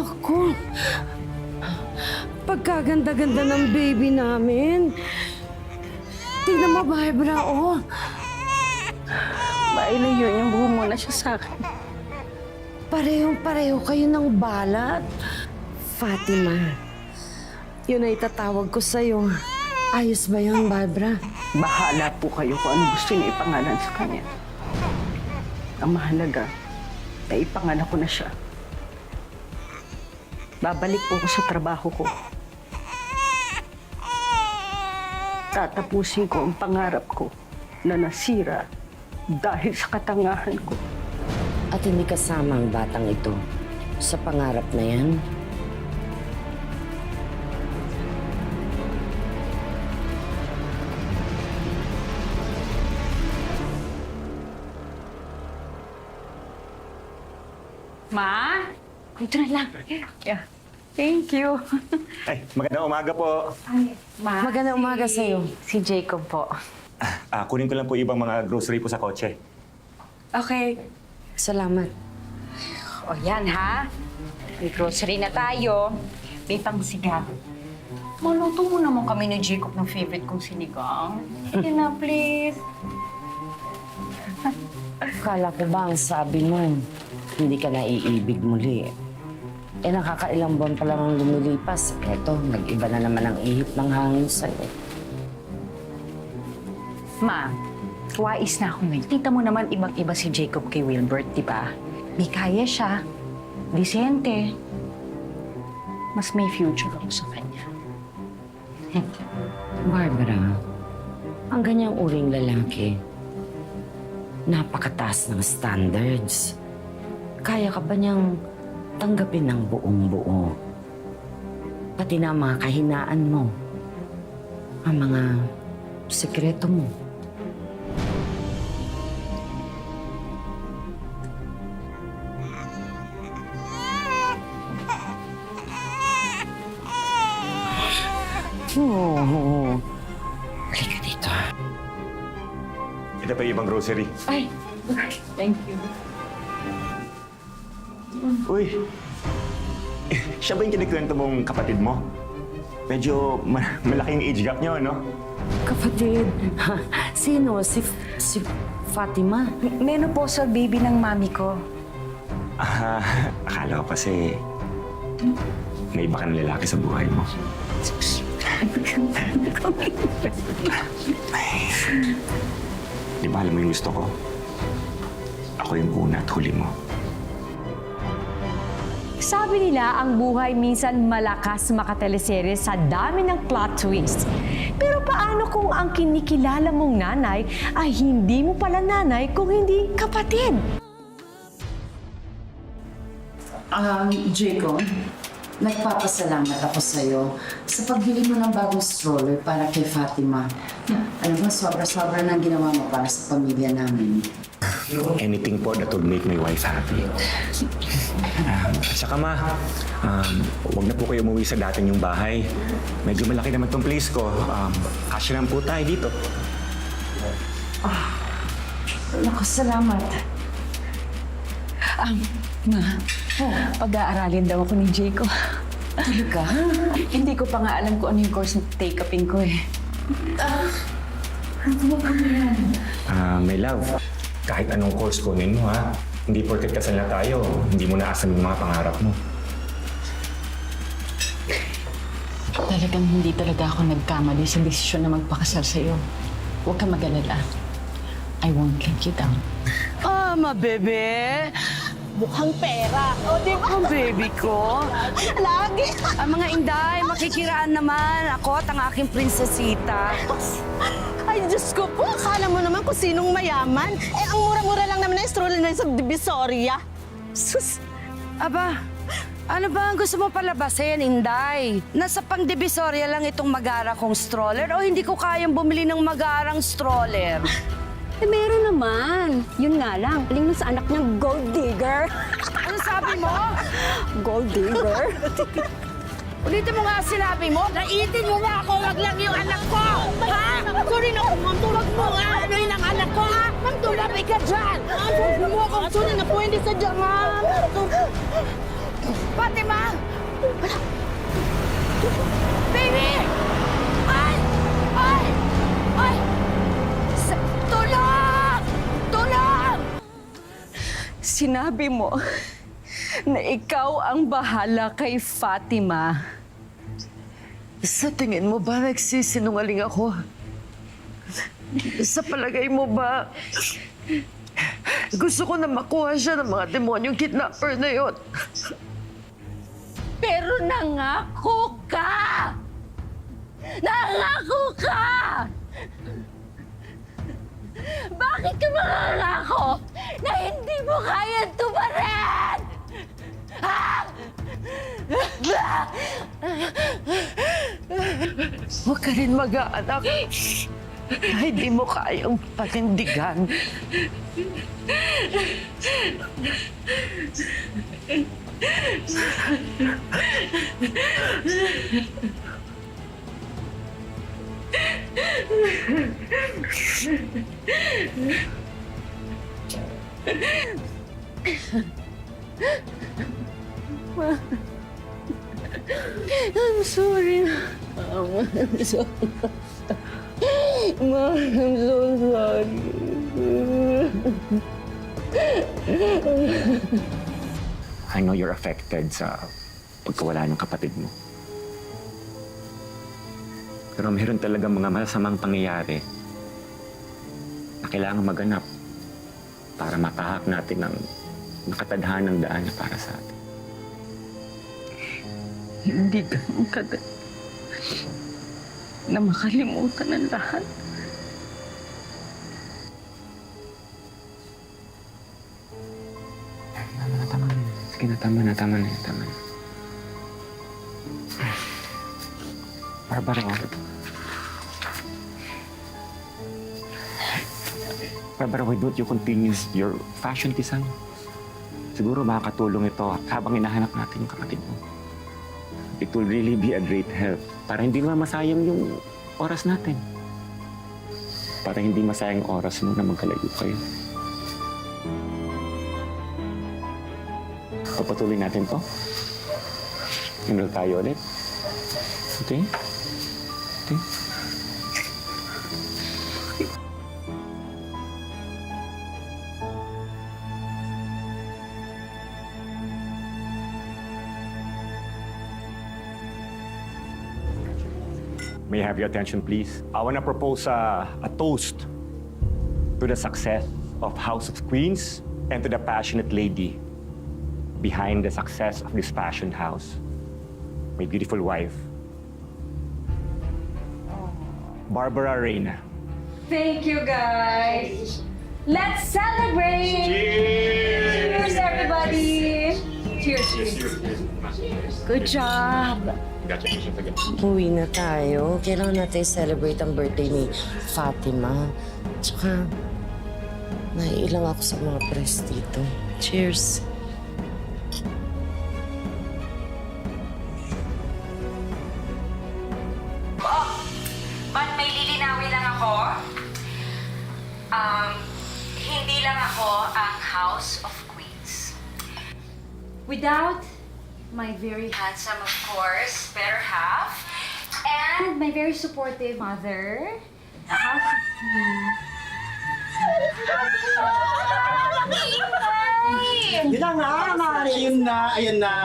Naku. Pagkaganda-ganda ng baby namin. Tingnan mo, Barbara, oh. Mailayo yung buho mo na siya sa akin. Parehong-pareho kayo ng balat. Fatima, yun ay tatawag ko sa'yo. Ayos ba yun, Barbara? Bahala po kayo kung ano gusto niyo ipangalan sa kanya. Ang mahalaga, na ipangalan ko na siya. Babalik po ko sa trabaho ko. Tatapusin ko ang pangarap ko na nasira dahil sa katangahan ko. At hindi kasama ang batang ito sa pangarap na yan. Ma? Ito na lang. Yeah. Thank you. Ay, magandang umaga po. Ma? Magandang umaga sa'yo. Si Jacob po. Kunin ko lang po ibang mga grocery po sa kotse. Okay. Salamat. O yan ha. May grocery na tayo. May pangsigang. Maluto mo naman kami ni Jacob ng favorite kong sinigang. Sige na, please. Akala ko ba ang sabi mo, hindi ka naiibig muli. Eh, nakakailang buwan pa lang ang lumilipas. Eto, nag-iba na naman ang ihip ng hangin sa'yo. Ma, wais na ako ngayon. Kita mo naman ibang-iba si Jacob kay Wilbert, di ba? May kaya siya. Disente. Mas may future ako sa kanya. Barbara, ang ganyang uring lalaki, napakataas ng standards. Kaya ka ba niyang tanggapin ng buong-buo? Pati na ang mga kahinaan mo, ang mga sekreto mo. Oo. Halika dito. Ito pa yung ibang grocery. Ay, thank you. Uy, siya ba yung kinikwento mong kapatid mo? Medyo malaking age gap niyo, no? Kapatid, sino? Si Fatima? Menopausal baby ng mami ko. Akala ko kasi may iba ka ng lalaki sa buhay mo. Di ba alam mo yung gusto ko? Ako yung una at huli mo. Sabi nila ang buhay minsan malakas makateleserye sa dami ng plot twist. Pero paano kung ang kinikilala mong nanay ay hindi mo pala nanay kung hindi kapatid? Jacob, nagpapasalamat ako sa'yo sa pagbili mo ng bagong stroller para kay Fatima. Alam mo, sobra-sobra na ang ginawa mo para sa pamilya namin. Anything po that would make my wife happy. Saka ma, huwag na po kayo umuwi sa dati niyong bahay. Medyo malaki naman tong place ko. Kasya lang po tayo dito. Naku, salamat. Ma, pag-aaralin daw ako ni Jacob. Talaga? Hindi ko pa nga alam kung ano yung course na take-upin ko eh. Ano ba yan? My love, kahit anong course kunin mo ha, hindi porket kasal na tayo, hindi mo naasan yung mga pangarap mo. Talagang hindi talaga ako nagkamali sa desisyon na magpakasal sa'yo. Huwag ka mag-alala. I won't let you down. Bebe! Mukhang pera. O, di ba? Ang baby ko. Lagi! Ang mga inday, makikiraan naman ako at ang aking prinsesita. Ay, Diyos ko po, akala mo naman kung sinong mayaman. Eh, ang mura-mura lang naman na stroller na sa Divisoria. Sus! Aba, ano ba ang gusto mo palabasin, Inday? Nasa pang-divisoria lang itong magara kong stroller o hindi ko kayang bumili ng magarang stroller? Eh, meron naman. Yun nga lang, aling nun sa anak niyang gold digger. Ano sabi mo? Gold digger? Ulitin mo nga sinabi mo. Naitin mo nga ako, wag lang yung anak ko! Ha? Sunin ako, mamtulog mo nga! Ano yun ang anak ko, ha? Mamtulapay ka dyan! Sunin mo akong sunin na pwede sa dyan, ha? Fatima! Baby! Ay! Ay! Ay! Tulong! Tulong! Sinabi mo na ikaw ang bahala kay Fatima. Sa tingin mo ba nagsisinungaling ako? Sa palagay mo ba gusto ko na makuha siya ng mga demonyong kidnapper na yon? Pero nangako ka! Nangako ka! Bakit ka mangangako na hindi mo kaya tumarin? Ha? Huwag ka rin mag-aanak na hindi mo kayang panindigan. I'm sorry. Mom, I'm so Mom, I'm so sorry. I know you're affected sa pagkawala ng kapatid mo. Pero meron talaga mga masamang pangyayari na kailangan maganap para matahak natin ang nakatadhanang daan na para sa atin. Hindi ganun kadali na makalimutan ang lahat. Tama na. Sige na, tama na. Barbara. Barbara, why don't you continue your fashion design? Siguro makakatulong ito habang hinahanap natin yung kapatid mo. It will really be a great help para hindi naman masayang yung oras natin. Para hindi masayang oras mo na magkalayo kayo. Papatuloy natin to. Enroll tayo ulit. Okay? Okay? May I have your attention, please? I want to propose a toast to the success of House of Queens and to the passionate lady behind the success of this fashion house. My beautiful wife, Barbara Reyna. Thank you, guys. Let's celebrate! Cheers, everybody! Cheers. Good job! Congratulations again. Uwi na tayo. Kailangan natin celebrate ang birthday ni Fatima. Tsaka, naiilang ako sa mga press dito. Cheers. But may lilinawin lang ako. Hindi lang ako ang House of Queens. Without my very handsome, of course, better half, and my very supportive mother, the House of Queens. Yun na nga, Mari. Ayun na.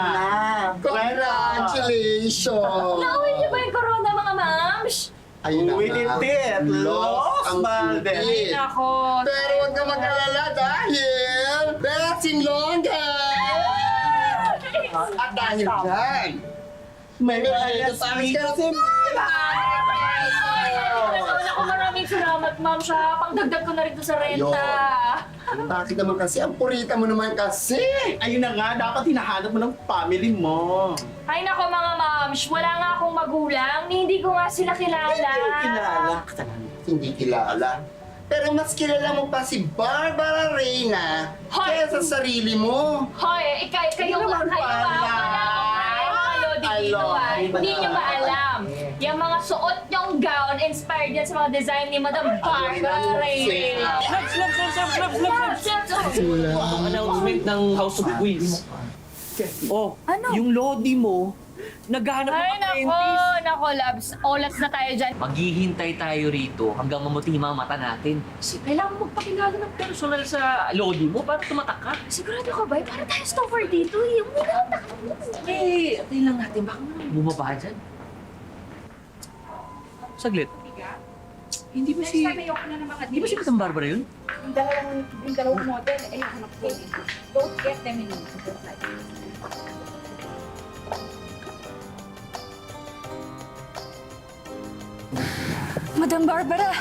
Congratulations! Nauwi niyo ba yung corona, mga mams? Ayun na nga. Lost ang Valdez. Ako. Pero huwag ka mag-alala dahil Betsing Longgan! At dahil dyan, may alas ka si Ako maraming salamat, ma'am, sa pangdagdag ko na rin to sa renta. Bakit naman kasi? Ang purita mo naman kasi. Ayun na nga, dapat hinahanap mo ng family mo. Ay nako mga moms, wala nga akong magulang, hindi ko nga sila kilala. Hindi kilala. Pero mas kilala mo pa si Barbara Reyna Hoy! kaya sa sarili mo. Hoy, kayo ba? Dito ah. Hindi nyo ba alam? Yung mga suot nyong gown, inspired yan sa mga design ni Madam Barbara Reyna. Announcement ng House of Queens. Oh, Ano? yung Lodi mo, naghahanap ng apprentice. Nako, Labs. Olats na tayo dyan. Maghihintay tayo rito hanggang mamuti yung mga mata natin. Kasi kailangan mo magpakilala ng personal sa Lodi mo para tumatak ka. Sigurado ka ba? Para tayo stopper dito eh. Umilaw na ka. Eh, atayin lang natin. Baka mo nang bumaba dyan. Saglit. Hindi ba si... Hindi ba si Madam Barbara yun? Yung dalawang model, ayoko na po. Don't get them in. Madam Barbara!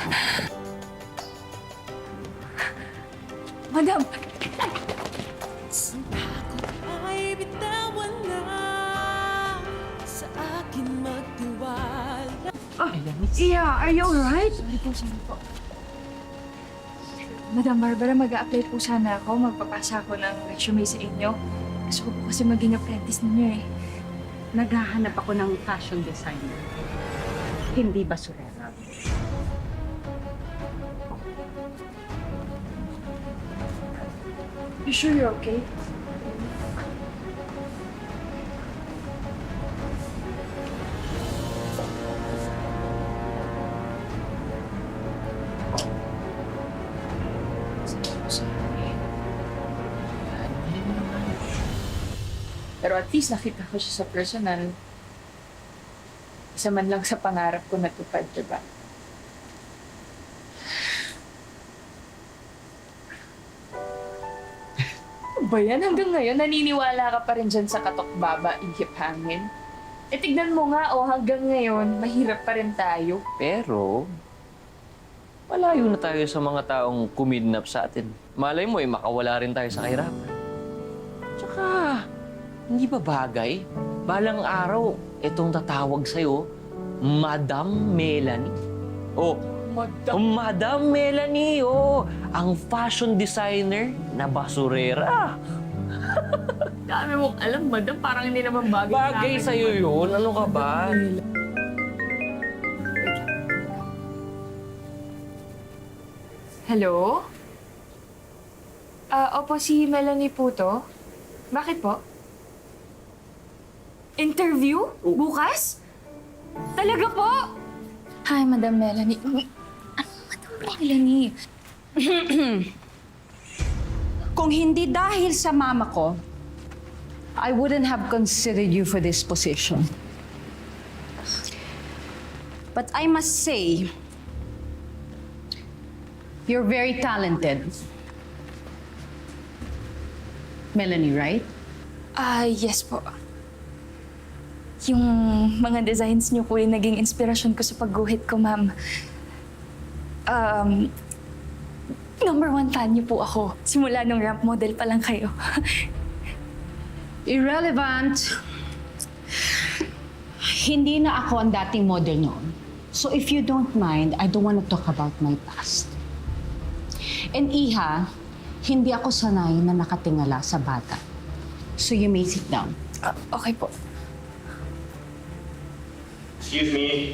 Madam! Ay bitawan na sa akin magtiwala. Iya, are you alright? Madam Barbara, mag-a-apply po sana ako. Magpapasa ako ng resume sa inyo. Gusto ko po kasi maging apprentice ninyo eh. Naghahanap ako ng fashion designer. Hindi basurera. You sure you're okay? Pero at least nakita ko siya sa personal. Isa man lang sa pangarap ko natupad, diba? Ano ba yan? Hanggang ngayon, naniniwala ka pa rin dyan sa katok baba, ihip hangin. Eh tignan mo nga, hanggang ngayon, mahirap pa rin tayo. Pero, malayo na tayo sa mga taong kumidnap sa atin. Malay mo, makawala rin tayo sa kahirapan. Tsaka, hindi ba bagay? Balang araw, itong tatawag sa'yo, Madam Melanie. Oh, Madam Melanie, ang fashion designer na basurera. Dami mong alam, madam, parang hindi naman bagay. Bagay sa'yo yun? Ano ka ba? Hello? Opo, si Melanie po to. Bakit po? Interview? Bukas? Talaga po? Hi, Madam Melanie. Madam Melanie? Kung hindi dahil sa mama ko, I wouldn't have considered you for this position. But I must say, you're very talented. Melanie, right? Yes po. Yung mga designs niyo po yung naging inspirasyon ko sa pagguhit ko, ma'am. #1 fan niyo po ako. Simula nung ramp model pa lang kayo. Irrelevant. Hindi na ako ang dating model noon. So if you don't mind, I don't want to talk about my past. And Iha, hindi ako sanay na nakatingala sa bata. So you may sit down. Okay po. Excuse me.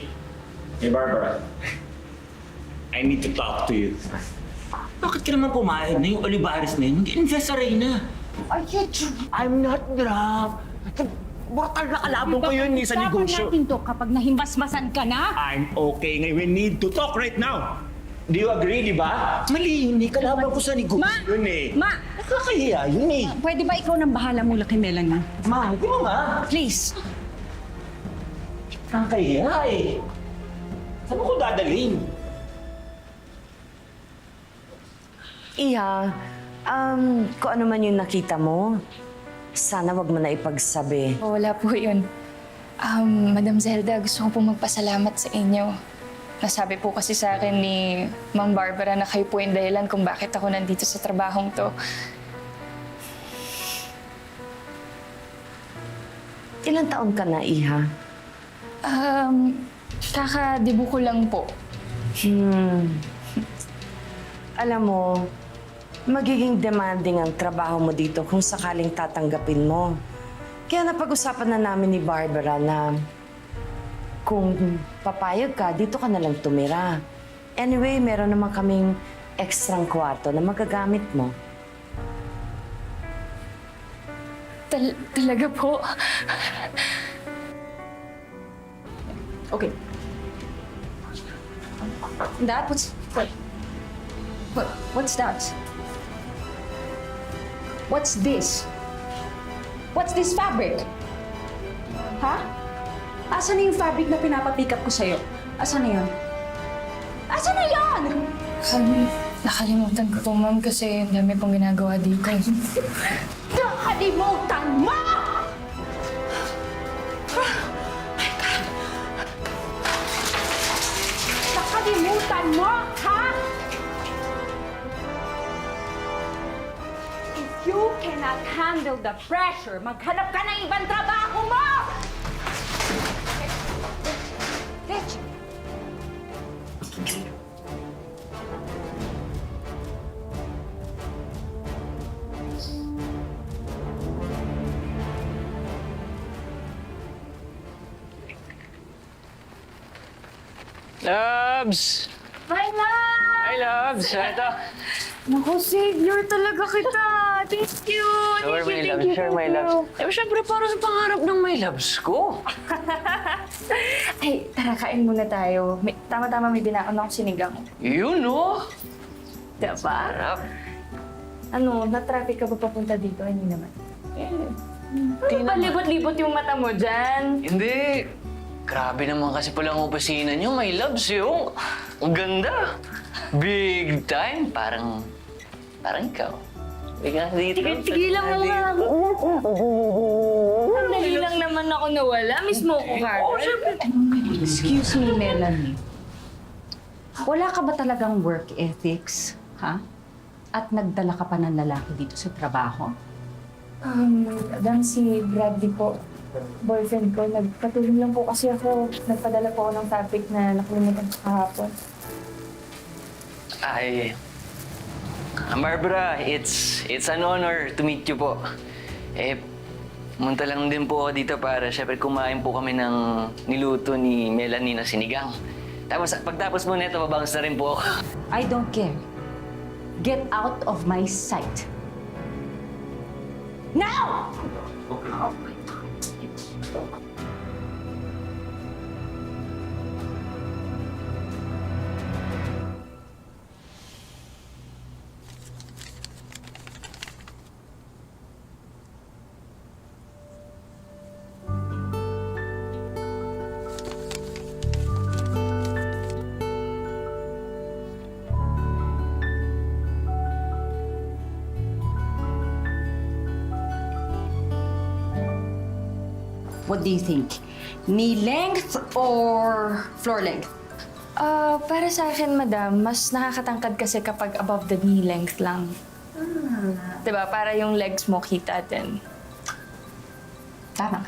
Hey, Barbara. I need to talk to you. Bakit ka naman pumayag na yung Olivares na yun? Invest sa Reyna. I'm not drunk. Bakal na kalaban ko yun sa negosyo. natin to kapag nahimbasmasan ka na. I'm okay ngayon. We need to talk right now. Do you agree, di ba? Mali yun eh. Kalaban ko sa negosyo. Yun eh. Ma! Nakakahiya yun eh. Pwede ba ikaw nang bahala mula kay Melanie? Ma, hindi mo nga. Please. Nakakahiya eh. Saan mo ko dadalhin? Iha, kung ano man yung nakita mo, sana wag mo na ipagsabi. Wala po yun. Madam Zelda, gusto ko po magpasalamat sa inyo. Nasabi po kasi sa akin ni Ma'am Barbara na kayo po yung dahilan kung bakit ako nandito sa trabahong to. Ilang taon ka na, Iha? Kakadibo ko lang po. Alam mo, magiging demanding ang trabaho mo dito kung sakaling tatanggapin mo. Kaya napag-usapan na namin ni Barbara na kung papayag ka, dito ka na lang tumira. Anyway, meron naman kaming ekstrang kwarto na magagamit mo. Talaga po. Okay. That was... What's that? What's this? What's this fabric? Ha? Asan na yung fabric na pinapapick up ko sa'yo? Asan na yun? Asan na yun? Nakalimutan ko po, ma'am, kasi ang dami pong ginagawa dito. Nakalimutan mo! Nakalimutan mo, ha? If you cannot handle the pressure, maghanap ka ng ibang trabaho mo! Rich! Loves! My love! Hi, Loves! Ito. Naku, savior talaga kita. Thank you. Sure, my loves. Sure, my loves. Eh, syempre, para sa pangarap ng my loves ko. Ay, tara, kain muna tayo. Tama-tama may binaon akong sinigang. Yun, no? Diba? Sarap. Ano, na-traffic ka ba papunta dito? Hindi naman. Hindi naman. Palibot-libot yung mata mo dyan. Hindi. Grabe naman kasi palang opisina niyo, my loves, yung. Ang ganda. Big time. Parang ikaw. Bigla dito. Tigilan mo nga. Sandali lang naman ako nawala. Miss mo ko, Carter. Excuse me, Melanie. Wala ka ba talagang work ethics, ha? At nagdala ka pa ng lalaki dito sa trabaho? Madam, si Bradley po, boyfriend ko, nagpatulong lang po kasi ako. Nagpadala po ako ng fabric na nakalimutan ko kahapon. Ay, Barbara, it's an honor to meet you po. Eh, pumunta lang din po ako dito para syempre kumain po kami ng niluto ni Melanie na sinigang. Tapos pagtapos mo nito, babangs na rin po ako. I don't care. Get out of my sight. Now! What do you think? Knee length or floor length? Para sa akin, madam, mas nakakatangkad kasi kapag above the knee length lang. Diba? Para yung legs mo kita din. Tama.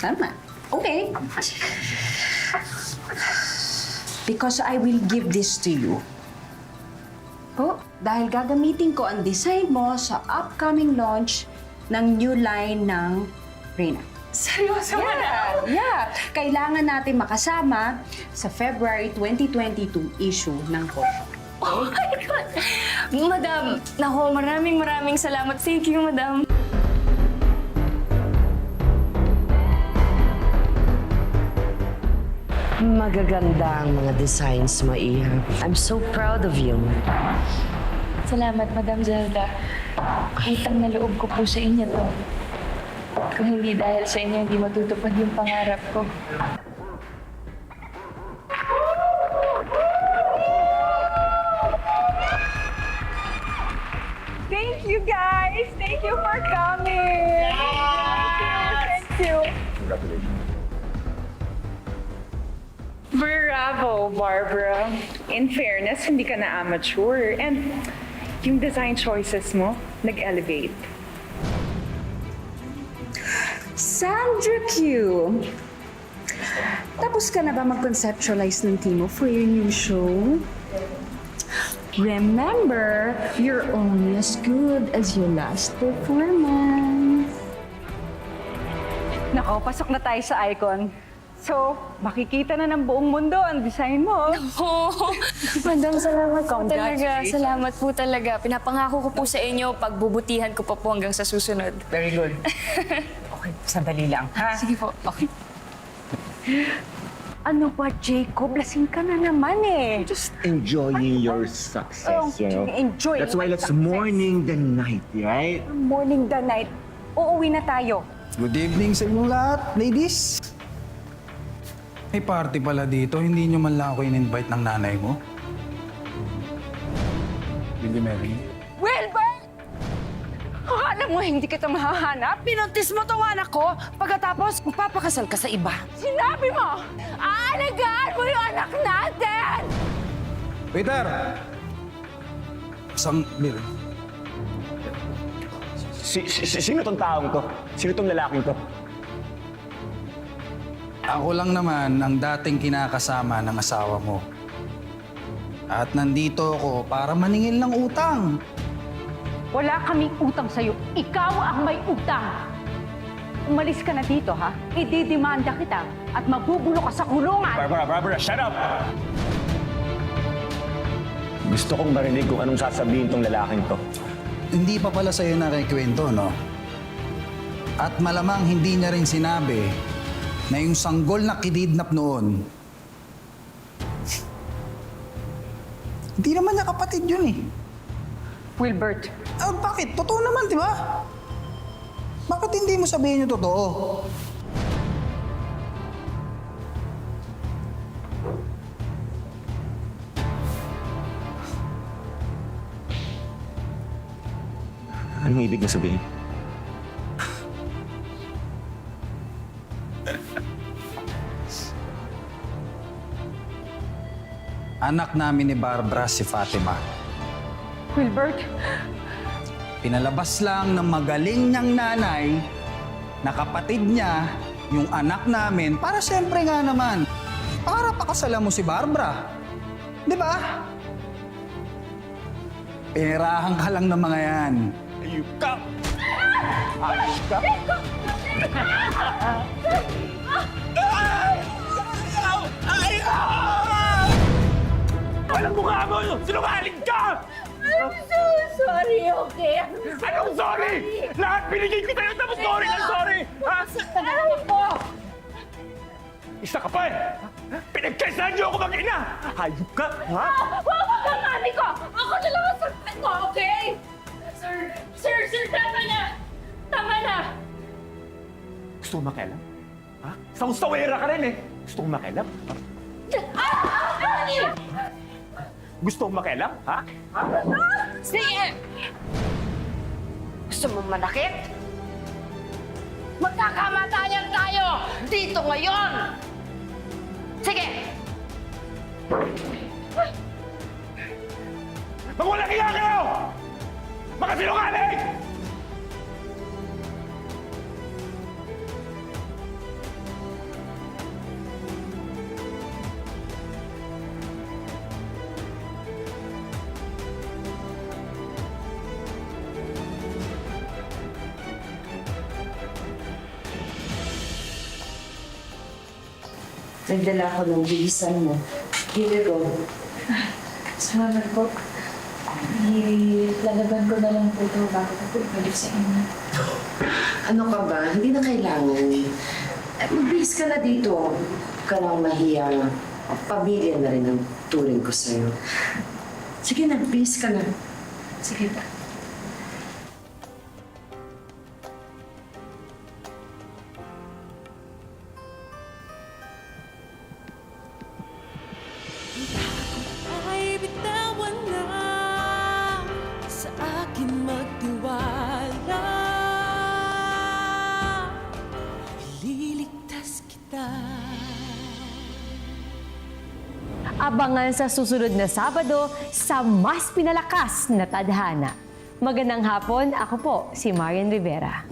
Tama. Okay. Because I will give this to you. Oh, dahil gagamitin ko ang design mo sa upcoming launch ng new line ng Reyna. Seryoso, madam? Yeah. Kailangan natin makasama sa February 2022 issue ng Kosyo. Oh my God! Madam, naku, maraming salamat. Thank you, madam. Magaganda ang mga designs mo, Iha. I'm so proud of you. Salamat, Madam Zelda. Utang na loob ko po sa inyo to. Kung hindi dahil sa inyo, hindi matutupad yung pangarap ko. Thank you, guys! Thank you for coming! Thank you! Congratulations. Bravo, Barbara. In fairness, hindi ka na amateur. And yung design choices mo, nag-elevate. Sandra Q. Tapos ka na ba mag-conceptualize ng team mo for your new show? Remember, you're only as good as your last performance. Nako, pasok na tayo sa Icon. So, makikita na ng buong mundo ang design mo. Oh, Madam, salamat po talaga. Salamat po talaga. Pinapangako ko po sa inyo, pagbubutihan ko pa po hanggang sa susunod. Very good. Okay, sandali lang, ha? Sige po. Okay. Ano ba, Jacob? Lasing ka na naman eh. Just enjoying your success, you know? Enjoy. That's why let's mourning the night, right? Morning the night. Uuwi na tayo. Good evening sa inyong lahat, ladies. May party pala dito. Hindi nyo man lang ako in-invite ng nanay mo. Hindi, Mary. Wilbert! Alam mo, hindi kita mahahanap. Pinuntis mo tong anak ko. Pagkatapos, magpapakasal ka sa iba. Sinabi mo, aalagaan mo yung anak natin! Peter! Sino tong taong to? Sino tong lalaking to? Ako lang naman ang dating kinakasama ng asawa mo. At nandito ako para maningil ng utang. Wala kaming utang sa'yo. Ikaw ang may utang. Umalis ka na dito, ha? Ididimanda kita at mabubulo ka sa kulungan. Barbara, shut up! Gusto kong marinig kung anong sasabihin tong lalaking to. Hindi pa pala sa'yo nakikwento, no? At malamang hindi niya rin sinabi na yung sanggol na kinidnap noon, hindi naman niya kapatid yun eh. Wilbert. Bakit? Totoo naman, di ba? Bakit hindi mo sabihin yung totoo? Anong ibig na sabihin? Anak namin ni Barbara si Fatima. Wilbert? Pinalabas lang ng magaling niyang nanay na kapatid niya yung anak namin para siyempre nga naman, para pakasalan mo si Barbara. Di ba? Perahan ka lang ng mga yan. Ayup ka! Ayup ka! Walang mukha mo! Sinungaling ka! I'm so sorry, okay? Anong sorry? Lahat binigay ko sa'yo tapos sorry ng sorry! Ha? Alam ko! Isa ka pa eh! Pinagkaisahan niyo ako mag-ina! Hayop ka, ha? Huwag ka, mami ko! Ako na lang ang saktan ko, okay? Sir, tama na! Tama na! Gusto mo makialam? Ha? Saustawera ka rin eh! Gusto mo makialam? Ha? Gusto mo makialam? Ha? Sige! Gusto mo manakit? Magkakamatayan tayo dito ngayon! Sige! Magwalang iya kayo! Mga sinungaling! Nagdala ko ng bihisan mo. Here you go. Salamat po. Lalaban ko na lang po ito bago ko po ibalik sa inyo. Ano ka ba? Hindi na kailangan. Magbihis ka na dito. Huwag ka nang mahiya. Pamilya na rin ang turing ko sa'yo. Sige na, bihis ka na. Sige po. Ay bitawan na sa akin magtiwala. Liligtas kita. Abangan sa susunod na Sabado sa mas pinalakas na tadhana. Magandang hapon, ako po si Marian Rivera.